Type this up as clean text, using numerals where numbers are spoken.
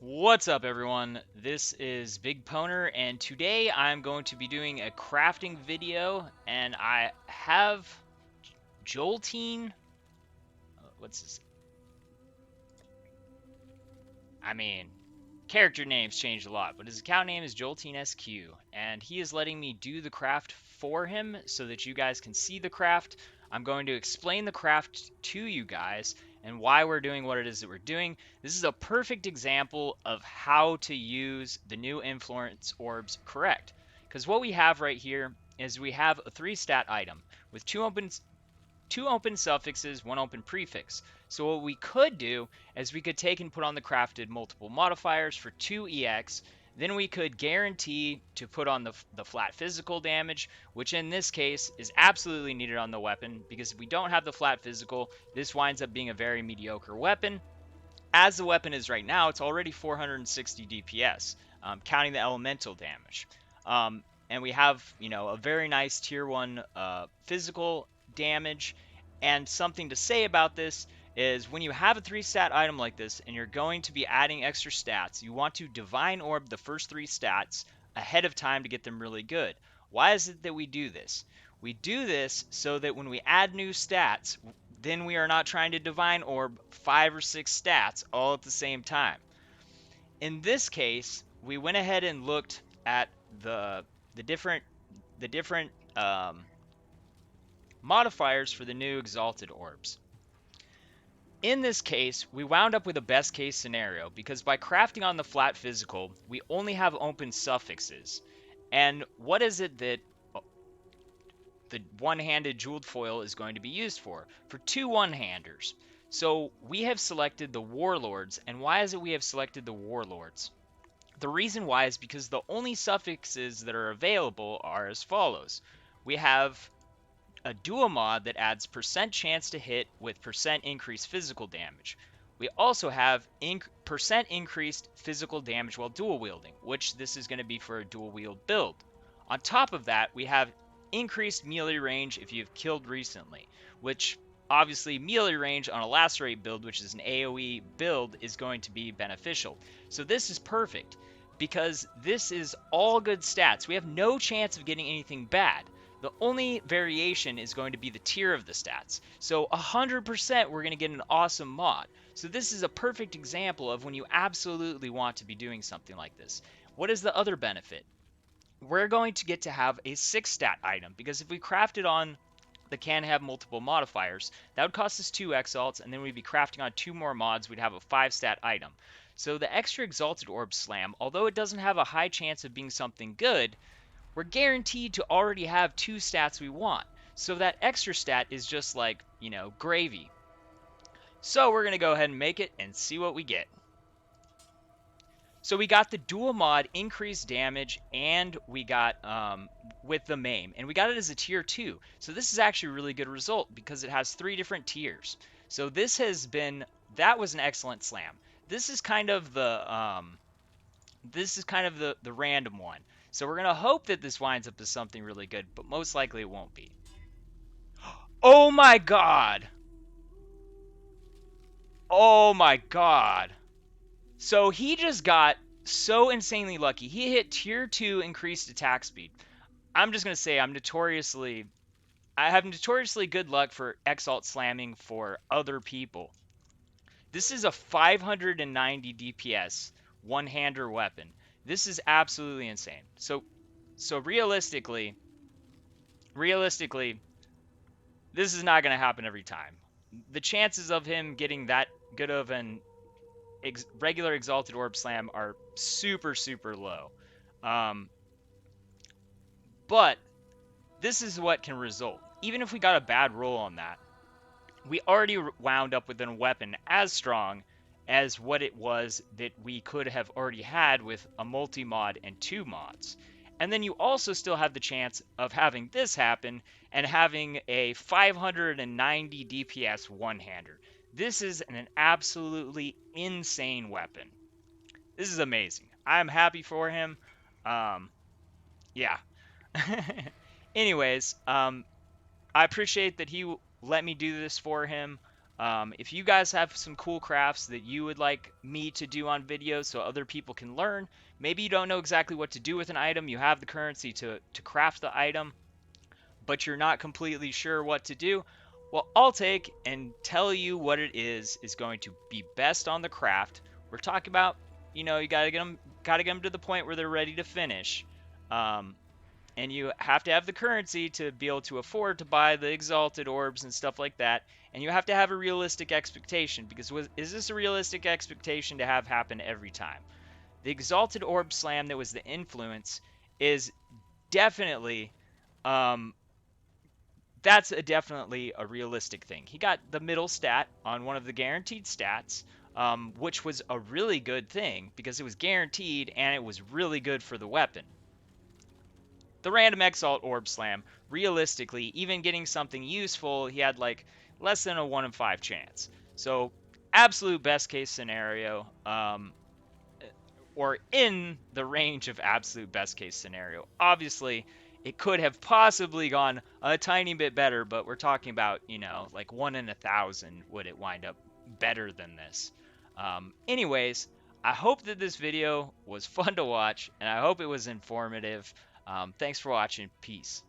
What's up, everyone? This is BigPowner, and today I'm going to be doing a crafting video, and I have Jolteen. What's his? I mean, character names changed a lot, but his account name is JolteonSQ, and he is letting me do the craft for him so that you guys can see the craft. I'm going to explain the craft to you guys and why we're doing what it is that we're doing. This is a perfect example of how to use the new influence orbs correct. Because what we have right here is we have a 3-stat item with two open suffixes, one open prefix. So what we could do is we could take and put on the crafted multiple modifiers for 2 EX. Then we could guarantee to put on the flat physical damage, which in this case is absolutely needed on the weapon, because if we don't have the flat physical, this winds up being a very mediocre weapon. As the weapon is right now, it's already 460 DPS, counting the elemental damage. And we have, a very nice tier 1 physical damage. And something to say about this is when you have a 3-stat item like this and you're going to be adding extra stats, you want to Divine Orb the first 3 stats ahead of time to get them really good. Why is it that we do this? We do this so that when we add new stats, then we are not trying to Divine Orb 5 or 6 stats all at the same time. In this case, we went ahead and looked at the different modifiers for the new Exalted orbs. In this case, we wound up with a best case scenario because by crafting on the flat physical, we only have open suffixes. And what is it that the one-handed jeweled foil is going to be used for? For 2 one-handers. So we have selected the Warlords. And why is it we have selected the Warlords? The reason why is because the only suffixes that are available are as follows. We have a dual mod that adds percent chance to hit with percent increased physical damage. We also have percent increased physical damage while dual wielding, which this is going to be for a dual wield build. On top of that, we have increased melee range if you've killed recently, which obviously melee range on a lacerate build, which is an AoE build, is going to be beneficial. So this is perfect because this is all good stats. We have no chance of getting anything bad. The only variation is going to be the tier of the stats. So 100% we're going to get an awesome mod. So this is a perfect example of when you absolutely want to be doing something like this. What is the other benefit? We're going to get to have a 6-stat item, because if we crafted on the can have multiple modifiers, that would cost us 2 exalts, and then we'd be crafting on 2 more mods, we'd have a 5-stat item. So the extra Exalted Orb Slam, although it doesn't have a high chance of being something good, we're guaranteed to already have 2 stats we want. So that extra stat is just like, gravy. So we're going to go ahead and make it and see what we get. So we got the dual mod increased damage, and we got with the maim, and we got it as a tier 2. So this is actually a really good result because it has 3 different tiers. So that was an excellent slam. This is kind of the random one. So we're going to hope that this winds up as something really good, but most likely it won't be. Oh my god! Oh my god! So he just got so insanely lucky. He hit tier 2 increased attack speed. I'm just going to say I have notoriously good luck for Exalt slamming for other people. This is a 590 DPS one-hander weapon. This is absolutely insane. So realistically, this is not going to happen every time. The chances of him getting that good of an regular Exalted Orb Slam are super, super low. But this is what can result. Even if we got a bad roll on that, we already wound up with a weapon as strong as what it was that we could have already had with a multi-mod and 2 mods. And then you also still have the chance of having this happen and having a 590 DPS one-hander. This is an absolutely insane weapon. This is amazing. I'm happy for him. Yeah. Anyways, I appreciate that he let me do this for him. If you guys have some cool crafts that you would like me to do on videos so other people can learn, maybe you don't know exactly what to do with an item, you have the currency to craft the item, but you're not completely sure what to do, well, I'll take and tell you what it is going to be best on the craft. We're talking about, you gotta get them to the point where they're ready to finish. Um, and you have to have the currency to be able to afford to buy the exalted orbs and stuff like that. And you have to have a realistic expectation, because is this a realistic expectation to have happen every time? The exalted orb slam that was the influence is definitely um, definitely a realistic thing. He got the middle stat on one of the guaranteed stats, which was a really good thing because it was guaranteed and it was really good for the weapon. The random Exalt Orb Slam, realistically, even getting something useful, he had like less than a 1 in 5 chance. So, absolute best case scenario, or in the range of absolute best case scenario. Obviously, it could have possibly gone a tiny bit better, but we're talking about, like 1 in 1,000 would it wind up better than this. Anyways, I hope that this video was fun to watch, and I hope it was informative. Thanks for watching. Peace.